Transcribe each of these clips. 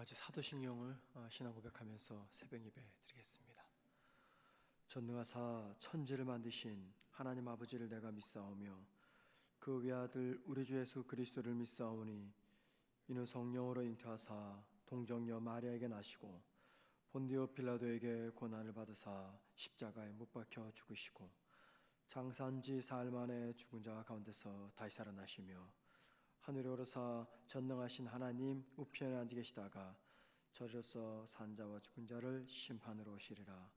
같이 사도신경을 신앙 고백하면서 새벽 예배 드리겠습니다. 전능하사 천지를 만드신 하나님 아버지를 내가 믿사오며 그 외아들 우리 주 예수 그리스도를 믿사오니 이는 성령으로 잉태하사 동정녀 마리아에게 나시고 본디오 빌라도에게 고난을 받으사 십자가에 못 박혀 죽으시고 장사한지 사흘 만에 죽은 자 가운데서 다시 살아나시며 하늘에 오르사 전능하신 하나님 우편에 앉아 계시다가 저리로서 산 자와 죽은 자를 심판으로 오시리라.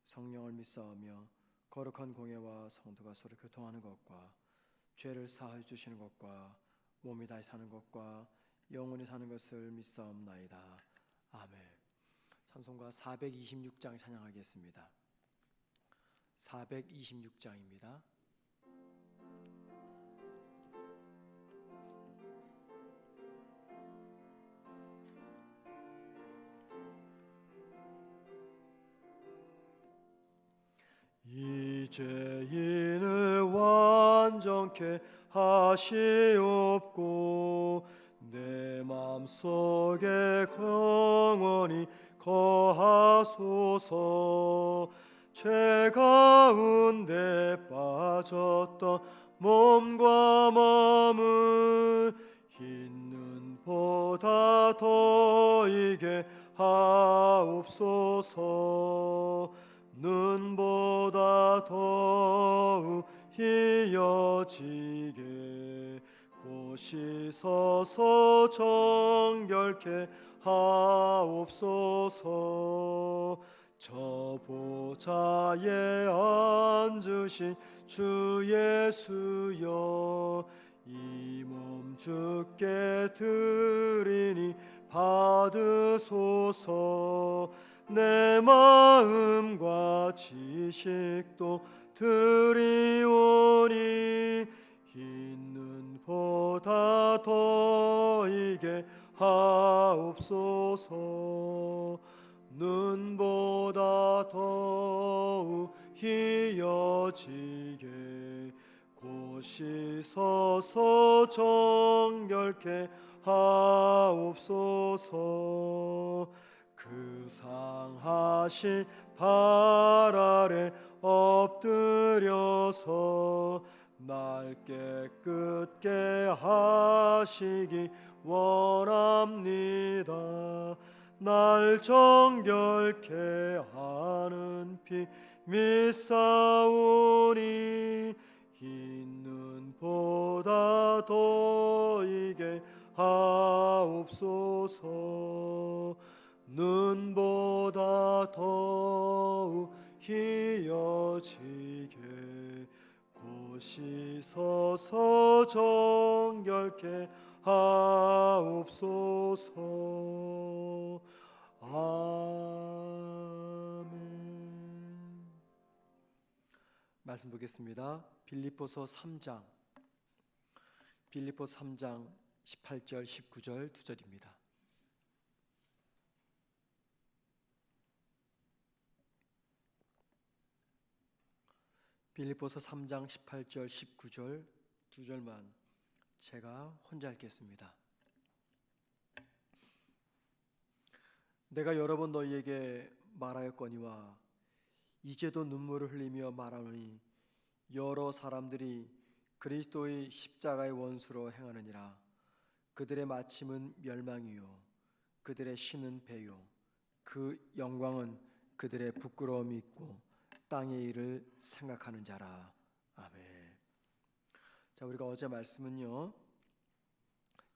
성령을 믿사오며 거룩한 공예와 성도가 서로 교통하는 것과 죄를 사하여 주시는 것과 몸이 다시 사는 것과 영원히 사는 것을 믿사옵나이다. 아멘. 찬송가 426장 찬양하겠습니다. 426장입니다. 이제 이를 완전케 하시옵고 내 맘속에 영원히 거하소서. 죄 가운데 빠졌던 몸과 마음을 흰 눈보다 더이게 하옵소서. 눈보다 더욱 희어지게 곧이 서서 정결케 하옵소서. 저 보좌에 앉으신 주 예수여 이 몸 주께 드리니 받으소서. 내 마음과 지식도 드리오니 흰 눈보다 더이게 하옵소서. 눈보다 더욱 희어지게 곧이 서서 정결케 하옵소서. 그 상하신 발 아래 엎드려서 날 깨끗게 하시기 원합니다. 날 정결케 하는 피 믿사오니 흰 눈보다 더이게 하옵소서. 눈보다 더욱 희어지게 곧이 서서 정결케 하옵소서. 아멘. 말씀 보겠습니다. 빌립보서 3장 18절 19절 2절입니다. 빌립보서 3장 18절 19절 2절만 제가 혼자 읽겠습니다. 내가 여러 번 너희에게 말하였거니와 이제도 눈물을 흘리며 말하노니 여러 사람들이 그리스도의 십자가의 원수로 행하느니라. 그들의 마침은 멸망이요 그들의 신은 배요 그 영광은 그들의 부끄러움이 있고 땅의 일을 생각하는 자라. 아멘. 자, 우리가 어제 말씀은요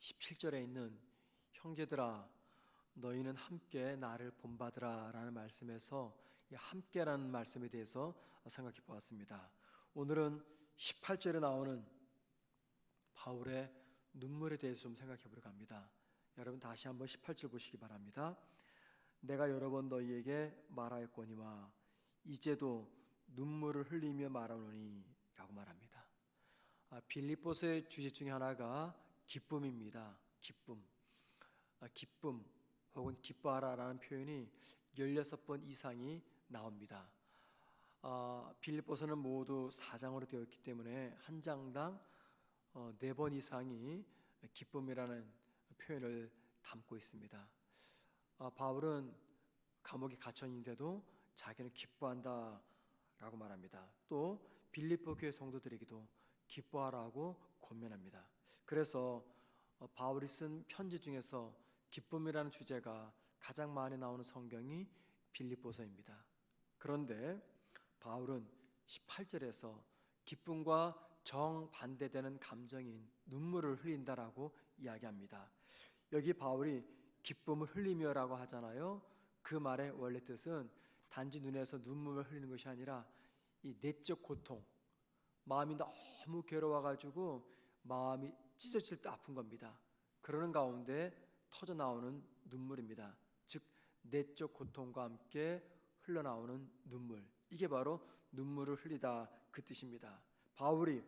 17절에 있는 형제들아 너희는 함께 나를 본받으라 라는 말씀에서 이 함께라는 말씀에 대해서 생각해 보았습니다. 오늘은 18절에 나오는 바울의 눈물에 대해서 좀 생각해 보려고 합니다. 여러분 다시 한번 18절 보시기 바랍니다. 내가 여러 번 너희에게 말하였거니와 이제도 눈물을 흘리며 말하노니 라고 말합니다. 빌립보서의 주제 중에 하나가 기쁨입니다. 기쁨 혹은 기뻐하라 라는 표현이 16번 이상이 나옵니다. 빌립보서는 모두 4장으로 되어 있기 때문에 한 장당 4번 이상이 기쁨이라는 표현을 담고 있습니다. 바울은 감옥에 갇혀 있는데도 자기는 기뻐한다라고 말합니다. 또 빌립보 교회 성도들에게도 기뻐하라고 권면합니다. 그래서 바울이 쓴 편지 중에서 기쁨이라는 주제가 가장 많이 나오는 성경이 빌립보서입니다. 그런데 바울은 18절에서 기쁨과 정반대되는 감정인 눈물을 흘린다라고 이야기합니다. 여기 바울이 기쁨을 흘리며라고 하잖아요. 그 말의 원래 뜻은 단지 눈에서 눈물을 흘리는 것이 아니라 이 내적 고통, 마음이 너무 괴로워가지고 마음이 찢어질 때 아픈 겁니다. 그러는 가운데 터져 나오는 눈물입니다. 즉 내적 고통과 함께 흘러나오는 눈물, 이게 바로 눈물을 흘리다 그 뜻입니다. 바울이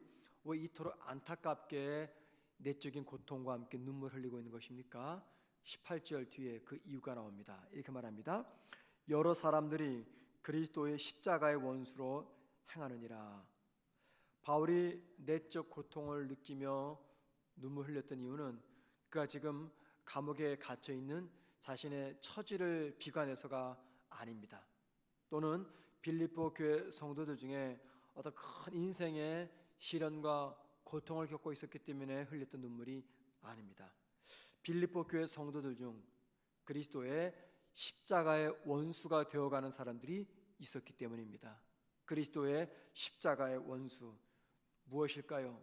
왜 이토록 안타깝게 내적인 고통과 함께 눈물 흘리고 있는 것입니까? 18절 뒤에 그 이유가 나옵니다. 이렇게 말합니다. 여러 사람들이 그리스도의 십자가의 원수로 행하느니라. 바울이 내적 고통을 느끼며 눈물 흘렸던 이유는 그가 지금 감옥에 갇혀 있는 자신의 처지를 비관해서가 아닙니다. 또는 빌립보 교회 성도들 중에 어떤 큰 인생의 시련과 고통을 겪고 있었기 때문에 흘렸던 눈물이 아닙니다. 빌립보 교회 성도들 중 그리스도의 십자가의 원수가 되어가는 사람들이 있었기 때문입니다. 그리스도의 십자가의 원수 무엇일까요?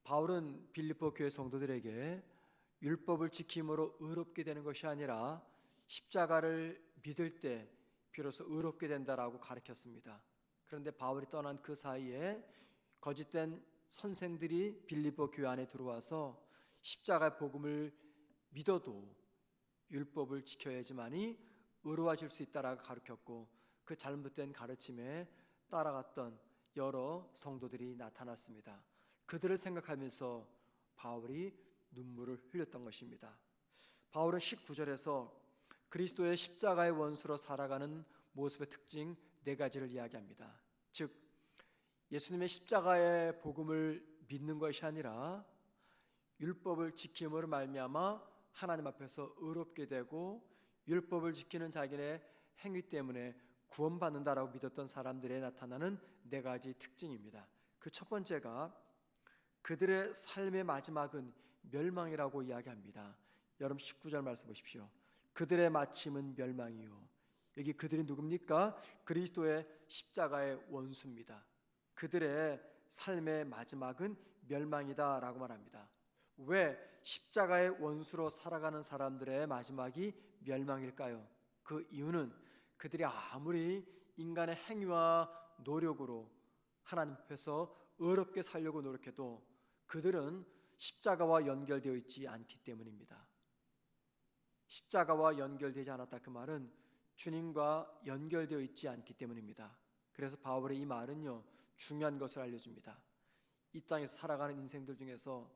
바울은 빌립보 교회 성도들에게 율법을 지킴으로 의롭게 되는 것이 아니라 십자가를 믿을 때 비로소 의롭게 된다라고 가르쳤습니다. 그런데 바울이 떠난 그 사이에 거짓된 선생들이 빌립보 교회 안에 들어와서 십자가의 복음을 믿어도 율법을 지켜야지만이 의로워질 수 있다라고 가르쳤고, 그 잘못된 가르침에 따라갔던 여러 성도들이 나타났습니다. 그들을 생각하면서 바울이 눈물을 흘렸던 것입니다. 바울은 19절에서 그리스도의 십자가의 원수로 살아가는 모습의 특징 4가지를 이야기합니다. 즉 예수님의 십자가의 복음을 믿는 것이 아니라 율법을 지킴으로 말미암아 하나님 앞에서 의롭게 되고 율법을 지키는 자기네 행위 때문에 구원받는다라고 믿었던 사람들에 나타나는 4가지 특징입니다. 그 첫 번째가 그들의 삶의 마지막은 멸망이라고 이야기합니다. 여러분 19절 말씀 보십시오. 그들의 마침은 멸망이요. 여기 그들이 누굽니까? 그리스도의 십자가의 원수입니다. 그들의 삶의 마지막은 멸망이다 라고 말합니다. 왜 십자가의 원수로 살아가는 사람들의 마지막이 멸망일까요? 그 이유는 그들이 아무리 인간의 행위와 노력으로 하나님 앞에서 의롭게 살려고 노력해도 그들은 십자가와 연결되어 있지 않기 때문입니다. 십자가와 연결되지 않았다, 그 말은 주님과 연결되어 있지 않기 때문입니다. 그래서 바울의 이 말은요, 중요한 것을 알려줍니다. 이 땅에서 살아가는 인생들 중에서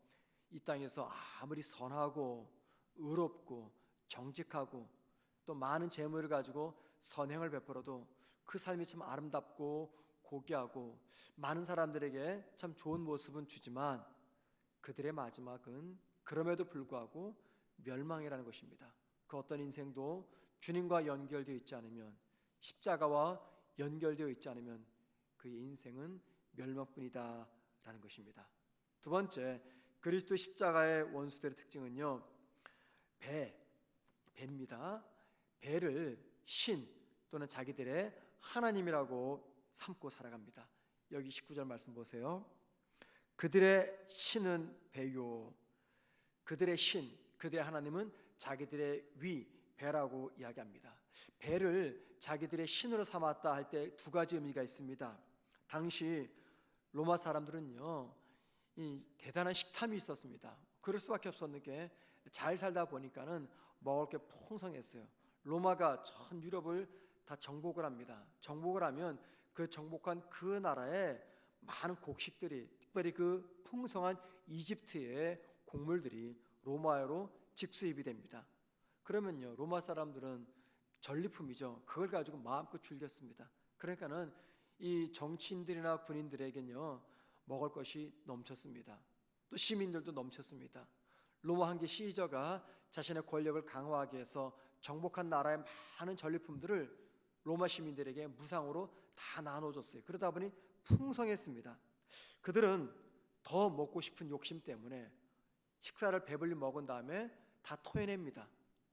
이 땅에서 아무리 선하고 의롭고 정직하고 또 많은 재물을 가지고 선행을 베풀어도 그 삶이 참 아름답고 고귀하고 많은 사람들에게 참 좋은 모습은 주지만 그들의 마지막은 그럼에도 불구하고 멸망이라는 것입니다. 그 어떤 인생도 주님과 연결되어 있지 않으면, 십자가와 연결되어 있지 않으면 그의 인생은 멸망뿐이다 라는 것입니다. 두 번째, 그리스도 십자가의 원수들의 특징은요, 배입니다. 배를 신 또는 자기들의 하나님이라고 삼고 살아갑니다. 여기 19절 말씀 보세요. 그들의 신은 배요. 그들의 신, 그들의 하나님은 자기들의 위, 배라고 이야기합니다. 배를 자기들의 신으로 삼았다 할 때 2가지 의미가 있습니다. 당시 로마 사람들은요, 이 대단한 식탐이 있었습니다. 그럴 수밖에 없었는 게 잘 살다 보니까는 먹을 게 풍성했어요. 로마가 전 유럽을 다 정복을 합니다. 정복을 하면 그 정복한 그 나라에 많은 곡식들이, 특별히 그 풍성한 이집트의 곡물들이 로마로 직수입이 됩니다. 그러면요, 로마 사람들은 전리품이죠. 그걸 가지고 마음껏 즐겼습니다. 그러니까는 이 정치인들이나 군인들에게는요, 먹을 것이 넘쳤습니다. 또 시민들도 넘쳤습니다. 로마 황제 시저가 자신의 권력을 강화하기 위해서 정복한 나라의 많은 전리품들을 로마 시민들에게 무상으로 다 나눠줬어요. 그러다 보니 풍성했습니다. 그들은 더 먹고 싶은 욕심 때문에 식사를 배불리 먹은 다음에 다 토해냅니다.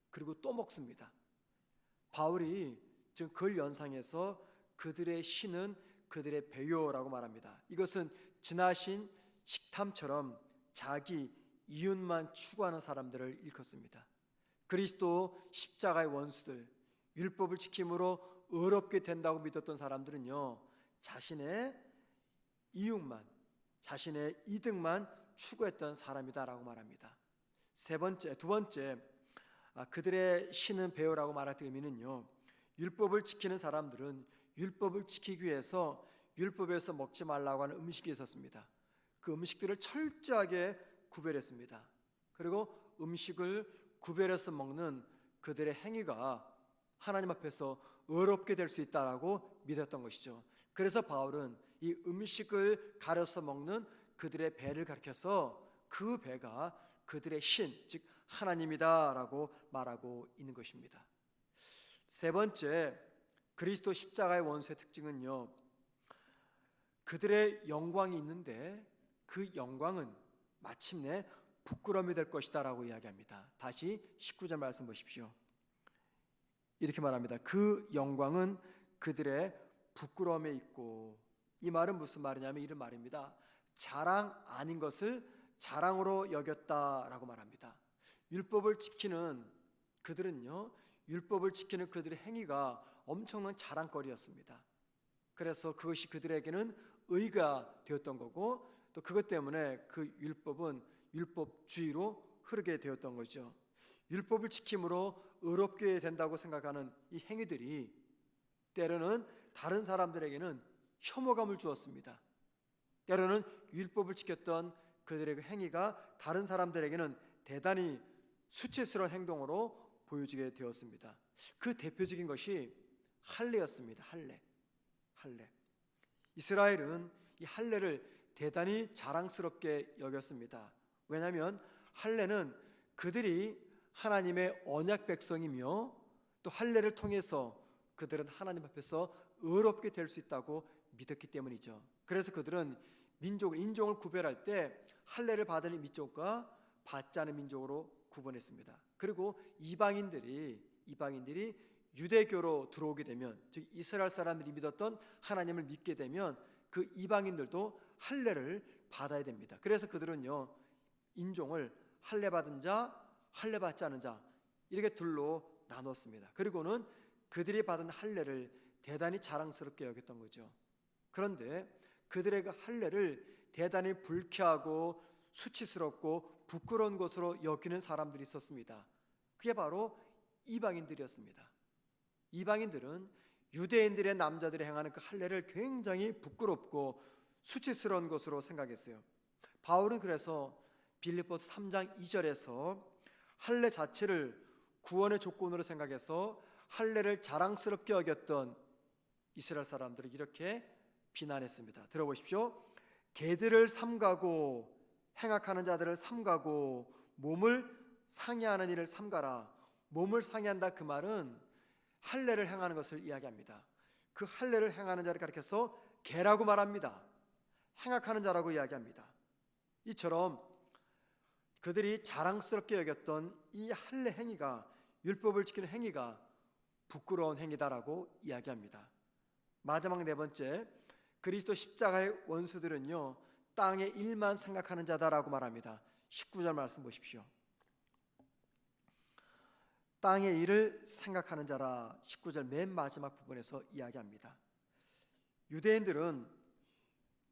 그리고 또 먹습니다. 바울이 지금 글 연상에서 그들의 신은 그들의 배요라고 말합니다. 이것은 지나신 식탐처럼 자기 이윤만 추구하는 사람들을 일컫습니다. 그리스도 십자가의 원수들, 율법을 지킴으로 의롭게 된다고 믿었던 사람들은요, 자신의 이익만, 자신의 이득만 추구했던 사람이다라고 말합니다. 두 번째, 그들의 신은 배요라고 말할 때 의미는요, 율법을 지키는 사람들은 율법을 지키기 위해서 율법에서 먹지 말라고 하는 음식이 있었습니다. 그 음식들을 철저하게 구별했습니다. 그리고 음식을 구별해서 먹는 그들의 행위가 하나님 앞에서 의롭게 될 수 있다라고 믿었던 것이죠. 그래서 바울은 이 음식을 가려서 먹는 그들의 배를 가리켜서 그 배가 그들의 신, 즉 하나님이다라고 말하고 있는 것입니다. 세 번째, 그리스도 십자가의 원수의 특징은요, 그들의 영광이 있는데 그 영광은 마침내 부끄러움이 될 것이다 라고 이야기합니다. 다시 19절 말씀 보십시오. 이렇게 말합니다. 그 영광은 그들의 부끄러움에 있고, 이 말은 무슨 말이냐면 이런 말입니다. 자랑 아닌 것을 자랑으로 여겼다라고 말합니다. 율법을 지키는 그들은요, 율법을 지키는 그들의 행위가 엄청난 자랑거리였습니다. 그래서 그것이 그들에게는 의가 되었던 거고, 또 그것 때문에 그 율법은 율법주의로 흐르게 되었던 거죠. 율법을 지킴으로 의롭게 된다고 생각하는 이 행위들이 때로는 다른 사람들에게는 혐오감을 주었습니다. 때로는 율법을 지켰던 그들의 행위가 다른 사람들에게는 대단히 수치스러운 행동으로 보여지게 되었습니다. 그 대표적인 것이 할례였습니다. 할례. 이스라엘은 이 할례를 대단히 자랑스럽게 여겼습니다. 왜냐하면 할례는 그들이 하나님의 언약 백성이며 또 할례를 통해서 그들은 하나님 앞에서 의롭게 될 수 있다고 믿었기 때문이죠. 그래서 그들은 인종을 구별할 때 할례를 받은 민족과 받지 않은 민족으로 구분했습니다. 그리고 이방인들이 유대교로 들어오게 되면, 즉 이스라엘 사람들이 믿었던 하나님을 믿게 되면 그 이방인들도 할례를 받아야 됩니다. 그래서 그들은요, 인종을 할례 받은 자, 할례 받지 않은 자, 이렇게 둘로 나눴습니다. 그리고는 그들이 받은 할례를 대단히 자랑스럽게 여겼던 거죠. 그런데 그들의 그 할례를 대단히 불쾌하고 수치스럽고 부끄러운 것으로 여기는 사람들이 있었습니다. 그게 바로 이방인들이었습니다. 이방인들은 유대인들의 남자들이 행하는 그 할례를 굉장히 부끄럽고 수치스러운 것으로 생각했어요. 바울은 그래서 빌립보서 3장 2절에서 할례 자체를 구원의 조건으로 생각해서 할례를 자랑스럽게 여겼던 이스라엘 사람들을 이렇게 비난했습니다. 들어보십시오. 개들을 삼가고 행악하는 자들을 삼가고 몸을 상해하는 일을 삼가라. 몸을 상해한다, 그 말은 할례를 행하는 것을 이야기합니다. 그 할례를 행하는 자를 가리켜서 개라고 말합니다. 행악하는 자라고 이야기합니다. 이처럼 그들이 자랑스럽게 여겼던 이 할례 행위가, 율법을 지키는 행위가 부끄러운 행위다라고 이야기합니다. 마지막 네 번째, 그리스도 십자가의 원수들은요, 땅의 일만 생각하는 자다라고 말합니다. 19절 말씀 보십시오. 땅의 일을 생각하는 자라, 19절 맨 마지막 부분에서 이야기합니다. 유대인들은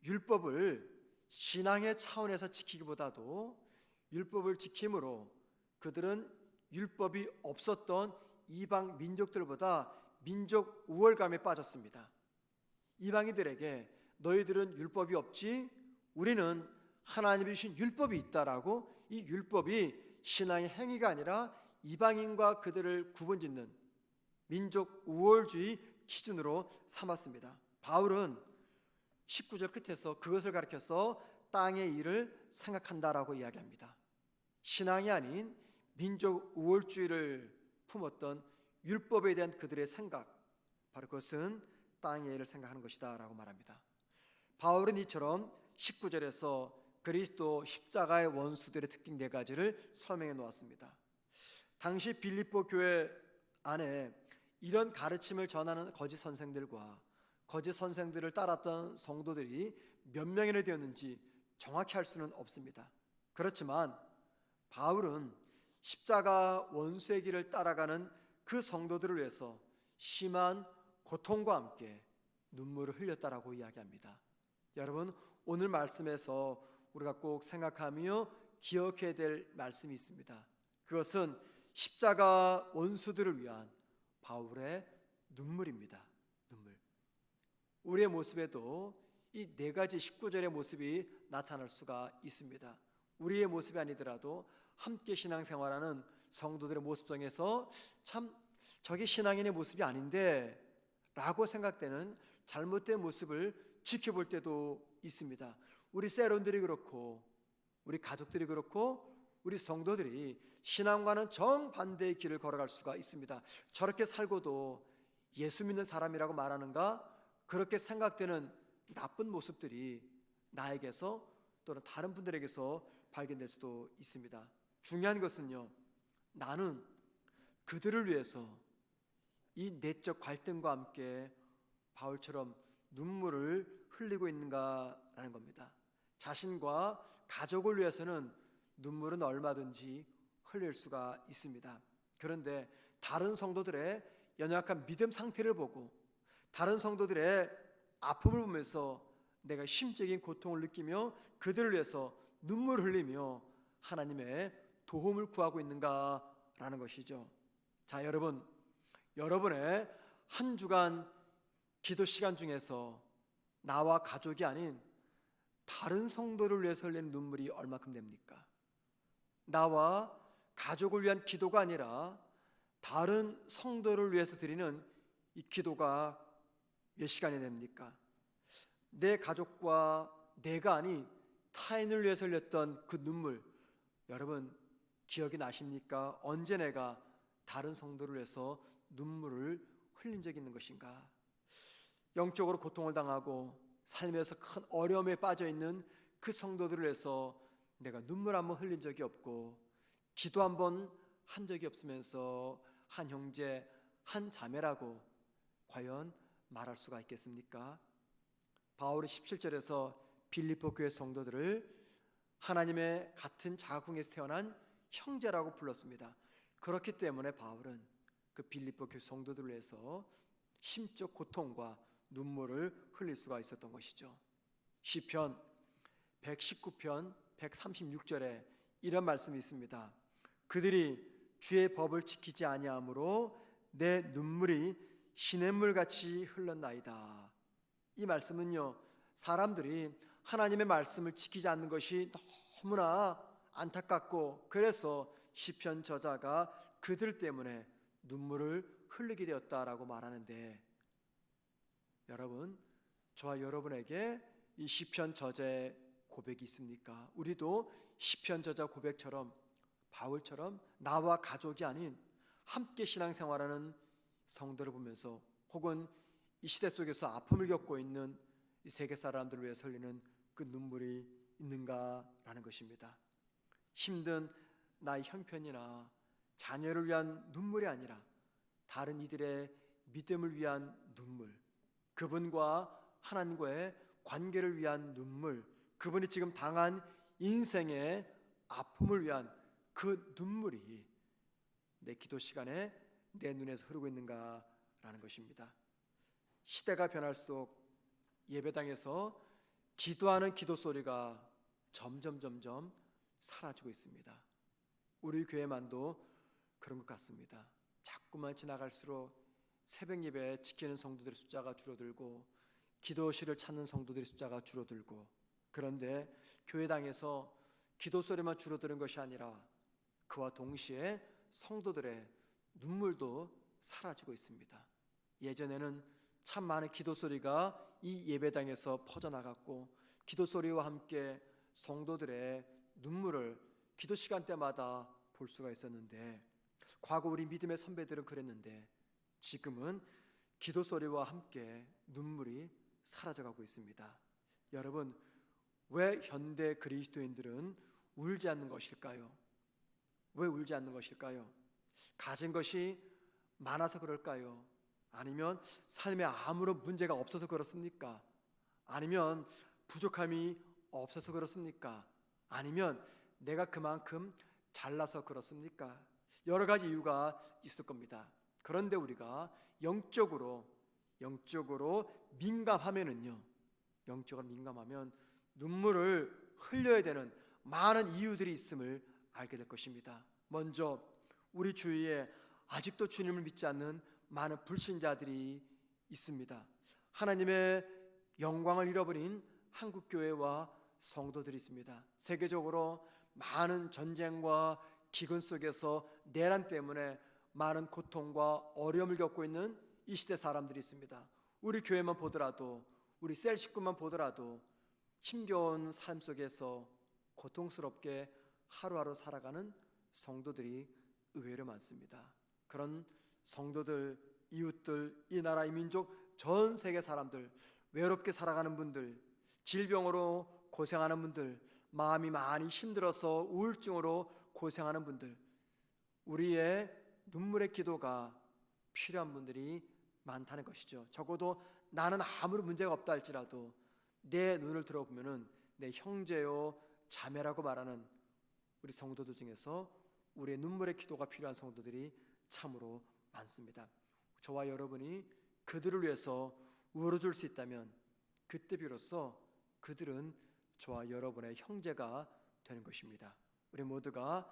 율법을 신앙의 차원에서 지키기보다도 율법을 지킴으로 그들은 율법이 없었던 이방 민족들보다 민족 우월감에 빠졌습니다. 이방인들에게 너희들은 율법이 없지, 우리는 하나님이 주신 율법이 있다라고, 이 율법이 신앙의 행위가 아니라 이방인과 그들을 구분짓는 민족 우월주의 기준으로 삼았습니다. 바울은 19절 끝에서 그것을 가리켜서 땅의 일을 생각한다라고 이야기합니다. 신앙이 아닌 민족 우월주의를 품었던 율법에 대한 그들의 생각, 바로 그것은 땅의 일을 생각하는 것이다 라고 말합니다. 바울은 이처럼 19절에서 그리스도 십자가의 원수들의 특징 4가지를 설명해 놓았습니다. 당시 빌립보 교회 안에 이런 가르침을 전하는 거짓 선생들과 거짓 선생들을 따랐던 성도들이 몇 명이나 되었는지 정확히 할 수는 없습니다. 그렇지만 바울은 십자가 원수의 길을 따라가는 그 성도들을 위해서 심한 고통과 함께 눈물을 흘렸다라고 이야기합니다. 여러분, 오늘 말씀에서 우리가 꼭 생각하며 기억해야 될 말씀이 있습니다. 그것은 십자가 원수들을 위한 바울의 눈물입니다. 눈물. 우리의 모습에도 이 4가지 19절의 모습이 나타날 수가 있습니다. 우리의 모습이 아니더라도 함께 신앙생활하는 성도들의 모습 중에서 참 저게 신앙인의 모습이 아닌데 라고 생각되는 잘못된 모습을 지켜볼 때도 있습니다. 우리 세론들이 그렇고 우리 가족들이 그렇고 우리 성도들이 신앙과는 정반대의 길을 걸어갈 수가 있습니다. 저렇게 살고도 예수 믿는 사람이라고 말하는가? 그렇게 생각되는 나쁜 모습들이 나에게서 또는 다른 분들에게서 발견될 수도 있습니다. 중요한 것은요, 나는 그들을 위해서 이 내적 갈등과 함께 바울처럼 눈물을 흘리고 있는가라는 겁니다. 자신과 가족을 위해서는 눈물은 얼마든지 흘릴 수가 있습니다. 그런데 다른 성도들의 연약한 믿음 상태를 보고 다른 성도들의 아픔을 보면서 내가 심적인 고통을 느끼며 그들을 위해서 눈물을 흘리며 하나님의 도움을 구하고 있는가라는 것이죠. 자, 여러분의 한 주간 기도 시간 중에서 나와 가족이 아닌 다른 성도를 위해서 흘리는 눈물이 얼마큼 됩니까? 나와 가족을 위한 기도가 아니라 다른 성도를 위해서 드리는 이 기도가 몇 시간이 됩니까? 내 가족과 내가 아닌 타인을 위해서 흘렸던 그 눈물, 여러분 기억이 나십니까? 언제 내가 다른 성도를 위해서 눈물을 흘린 적이 있는 것인가? 영적으로 고통을 당하고 삶에서 큰 어려움에 빠져 있는 그 성도들을 위해서 내가 눈물 한번 흘린 적이 없고 기도 한번 한 적이 없으면서 한 형제, 한 자매라고 과연 말할 수가 있겠습니까? 바울이 17절에서 빌립보 교회 성도들을 하나님의 같은 자궁에서 태어난 형제라고 불렀습니다. 그렇기 때문에 바울은 그 빌립보 교회 성도들을 위해서 심적 고통과 눈물을 흘릴 수가 있었던 것이죠. 시편 119편 136절에 이런 말씀이 있습니다. 그들이 주의 법을 지키지 아니하므로 내 눈물이 시냇물같이 흘렀나이다. 이 말씀은요, 사람들이 하나님의 말씀을 지키지 않는 것이 너무나 안타깝고 그래서 시편 저자가 그들 때문에 눈물을 흘리게 되었다라고 말하는데, 여러분, 저와 여러분에게 이 시편 저자의 고백이 있습니까? 우리도 시편 저자 고백처럼 바울처럼 나와 가족이 아닌 함께 신앙생활하는 성도를 보면서 혹은 이 시대 속에서 아픔을 겪고 있는 이 세계 사람들을 위해서 흘리는 그 눈물이 있는가라는 것입니다. 힘든 나의 형편이나 자녀를 위한 눈물이 아니라 다른 이들의 믿음을 위한 눈물, 그분과 하나님과의 관계를 위한 눈물, 그분이 지금 당한 인생의 아픔을 위한 그 눈물이 내 기도 시간에 내 눈에서 흐르고 있는가라는 것입니다. 시대가 변할수록 예배당에서 기도하는 기도 소리가 점점 사라지고 있습니다. 우리 교회만도 그런 것 같습니다. 자꾸만 지나갈수록 새벽 예배 지키는 성도들의 숫자가 줄어들고 기도실을 찾는 성도들의 숫자가 줄어들고, 그런데 교회당에서 기도 소리만 줄어드는 것이 아니라 그와 동시에 성도들의 눈물도 사라지고 있습니다. 예전에는 참 많은 기도 소리가 이 예배당에서 퍼져나갔고 기도 소리와 함께 성도들의 눈물을 기도 시간 때마다 볼 수가 있었는데, 과거 우리 믿음의 선배들은 그랬는데 지금은 기도 소리와 함께 눈물이 사라져가고 있습니다. 여러분, 왜 현대 그리스도인들은 울지 않는 것일까요? 왜 울지 않는 것일까요? 가진 것이 많아서 그럴까요? 아니면 삶에 아무런 문제가 없어서 그렇습니까? 아니면 부족함이 없어서 그렇습니까? 아니면 내가 그만큼 잘나서 그렇습니까? 여러 가지 이유가 있을 겁니다. 그런데 우리가 영적으로 민감하면은요, 영적으로 민감하면 눈물을 흘려야 되는 많은 이유들이 있음을 알게 될 것입니다. 먼저 우리 주위에 아직도 주님을 믿지 않는 많은 불신자들이 있습니다. 하나님의 영광을 잃어버린 한국교회와 성도들이 있습니다. 세계적으로 많은 전쟁과 기근 속에서 내란 때문에 많은 고통과 어려움을 겪고 있는 이 시대 사람들이 있습니다. 우리 교회만 보더라도, 우리 셀 식구만 보더라도 힘겨운 삶 속에서 고통스럽게 하루하루 살아가는 성도들이 의외로 많습니다. 그런 성도들, 이웃들, 이 나라, 이 민족, 전 세계 사람들, 외롭게 살아가는 분들, 질병으로 고생하는 분들, 마음이 많이 힘들어서 우울증으로 고생하는 분들, 우리의 눈물의 기도가 필요한 분들이 많다는 것이죠. 적어도 나는 아무런 문제가 없다 할지라도 내 눈을 들어보면은 내 형제요 자매라고 말하는 우리 성도들 중에서 우리의 눈물의 기도가 필요한 성도들이 참으로 많습니다. 저와 여러분이 그들을 위해서 울어줄 수 있다면 그때 비로소 그들은 저와 여러분의 형제가 되는 것입니다. 우리 모두가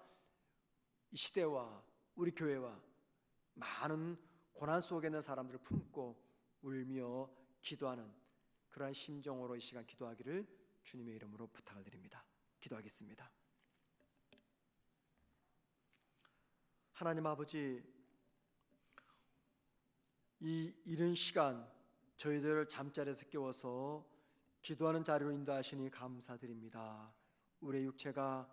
이 시대와 우리 교회와 많은 고난 속에 있는 사람들을 품고 울며 기도하는 그러한 심정으로 이 시간 기도하기를 주님의 이름으로 부탁을 드립니다. 기도하겠습니다. 하나님 아버지, 이 이른 시간 저희들을 잠자리에서 깨워서 기도하는 자리로 인도하시니 감사드립니다. 우리의 육체가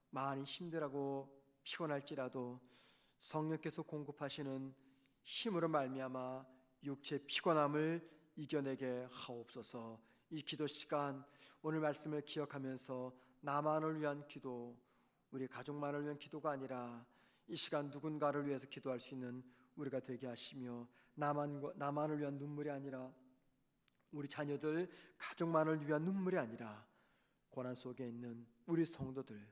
많이 힘들고 피곤할지라도 성령께서 공급하시는 힘으로 말미암아 육체의 피곤함을 이겨내게 하옵소서. 이 기도 시간 오늘 말씀을 기억하면서 나만을 위한 기도, 우리 가족만을 위한 기도가 아니라 이 시간 누군가를 위해서 기도할 수 있는 우리가 되게 하시며, 나만을 위한 눈물이 아니라 우리 자녀들, 가족만을 위한 눈물이 아니라 고난 속에 있는 우리 성도들,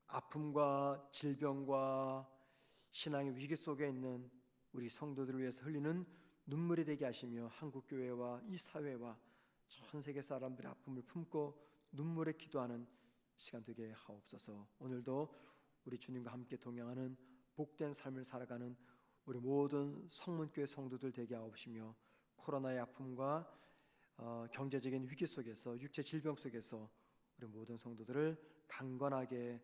아픔과 질병과 신앙의 위기 속에 있는 우리 성도들을 위해서 흘리는 눈물이 되게 하시며, 한국교회와 이 사회와 전 세계 사람들의 아픔을 품고 눈물에 기도하는 시간 되게 하옵소서. 오늘도 우리 주님과 함께 동행하는 복된 삶을 살아가는 우리 모든 성문교회 성도들 되게 하옵시며, 코로나의 아픔과 경제적인 위기 속에서, 육체 질병 속에서 우리 모든 성도들을 강건하게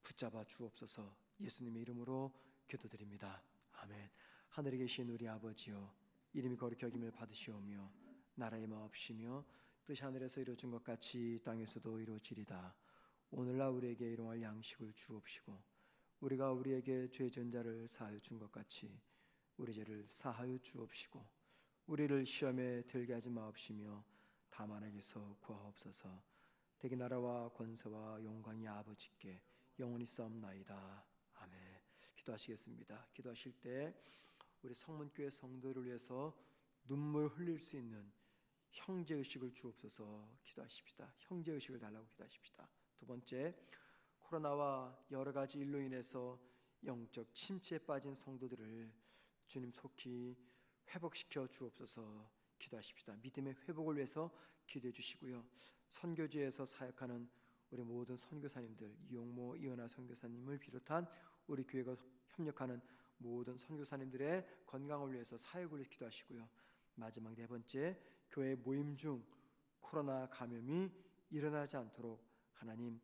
붙잡아 주옵소서. 예수님의 이름으로 기도드립니다. 아멘. 하늘에 계신 우리 아버지여, 이름이 거룩히 여김을 받으시오며 나라의 마옵시며 뜻이 하늘에서 이루어진 것 같이 땅에서도 이루어지리다. 오늘날 우리에게 일용할 양식을 주옵시고, 우리가 우리에게 죄 지은 자를 사하여 준 것 같이 우리 죄를 사하여 주옵시고, 우리를 시험에 들게 하지 마옵시며 다만 악에서 구하옵소서. 대개 나라와 권세와 영광이 아버지께 영원히 싸움나이다. 아멘. 기도하시겠습니다. 기도하실 때 우리 성문교회 성도를 위해서 눈물 흘릴 수 있는 형제의식을 주옵소서. 기도하십시다. 형제의식을 달라고 기도하십시다. 두 번째, 코로나와 여러 가지 일로 인해서 영적 침체에 빠진 성도들을 주님 속히 회복시켜 주옵소서. 기도하십시다. 믿음의 회복을 위해서 기도해 주시고요. 선교지에서 사역하는 우리 모든 선교사님들, 이용모, 이은하 선교사님을 비롯한 우리 교회가 협력하는 모든 선교사님들의 건강을 위해서, 사역을 위해서 기도하시고요. 마지막 네 번째, 교회 모임 중 코로나 감염이 일어나지 않도록 하나님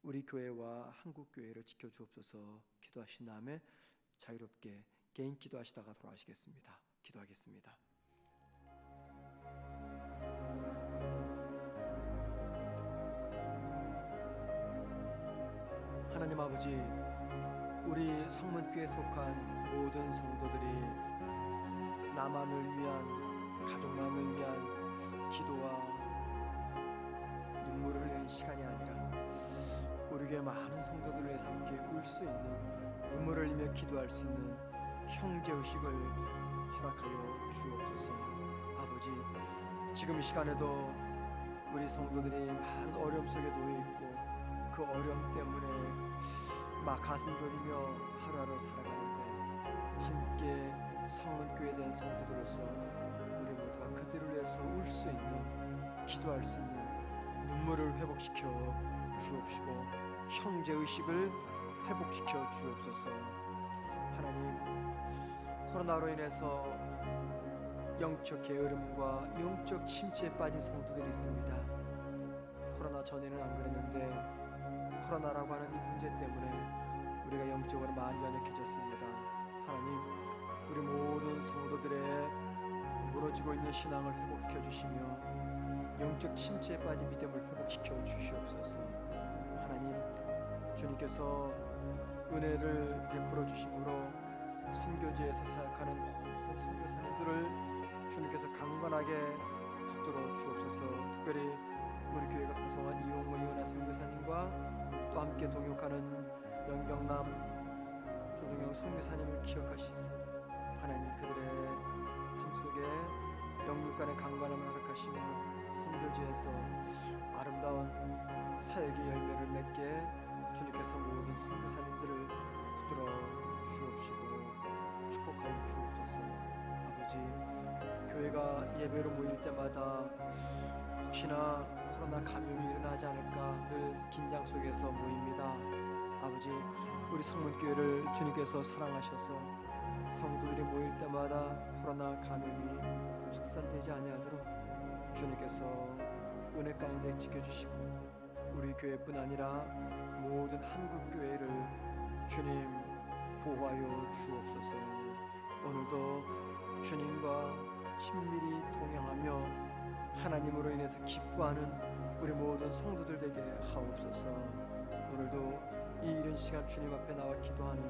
우리 교회와 한국 교회를 지켜주옵소서. 기도하신 다음에 자유롭게 개인 기도하시다가 돌아가시겠습니다. 기도하겠습니다. 하나님 아버지, 우리 성문교회에 속한 모든 성도들이 나만을 위한, 가족만을 위한 기도와 눈물을 흘리는 시간이 아니라 우리 교회 많은 성도들을 위해서 함께 울 수 있는, 눈물을 흘리며 기도할 수 있는 형제의식을 허락하여 주옵소서. 아버지, 지금 이 시간에도 우리 성도들이 많은 어려움 속에 놓여있고 그 어려움 때문에 막 가슴 졸이며 하루하루 살아가는데, 함께 성은교회에 대한 성도들로서 우리 모두가 그들을 위해서 울 수 있는, 기도할 수 있는 눈물을 회복시켜 주옵시고 형제의식을 회복시켜 주옵소서. 하나님, 코로나로 인해서 영적 게으름과 영적 침체에 빠진 성도들이 있습니다. 코로나 전에는 안 그랬는데 코로나라고 하는 이 문제 때문에 우리가 영적으로 많이 연약해졌습니다. 하나님, 우리 모든 성도들의 무너지고 있는 신앙을 회복시켜 주시며 영적 침체에 빠진 믿음을 회복시켜 주시옵소서. 하나님, 주님께서 은혜를 베풀어 주심으로 선교지에서 사역하는 모든 선교사님들을 주님께서 강건하게 붙들어 주옵소서. 특별히 우리 교회가 파송한 이용모 이은하 선교사님과 또 함께 동역하는 연경남 조정영 선교사님을 기억하시소. 하나님, 그들의 삶 속에 영육간의 강건함을 허락하시며 선교지에서 아름다운 사역의 열매를 맺게 주님께서 모든 선교사님들을 붙들어 주옵시고 축복하여 주옵소서. 아버지, 교회가 예배로 모일 때마다 혹시나 코로나 감염이 일어나지 않을까 늘 긴장 속에서 모입니다. 아버지, 우리 성문교회를 주님께서 사랑하셔서 성도들이 모일 때마다 코로나 감염이 확산되지 아니하도록 주님께서 은혜 가운데 지켜주시고 우리 교회뿐 아니라 모든 한국교회를 주님 보호하여 주옵소서. 오늘도 주님과 친밀히 동행하며 하나님으로 인해서 기뻐하는 우리 모든 성도들 되게 하옵소서. 오늘도 이 이른 시간 주님 앞에 나와 기도하는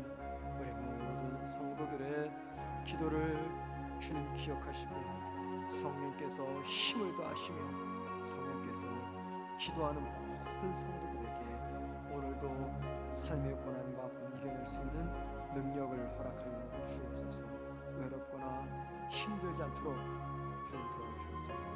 우리 모든 성도들의 기도를 주님 기억하시고 성령께서 힘을 더하시며 성령께서 기도하는 모든 성도들에게 오늘도 삶의 고난과 아픔을 이겨낼 수 있는 능력을 허락하여 주옵소서. 외롭거나 힘들지 않도록 주님 도와주옵소서.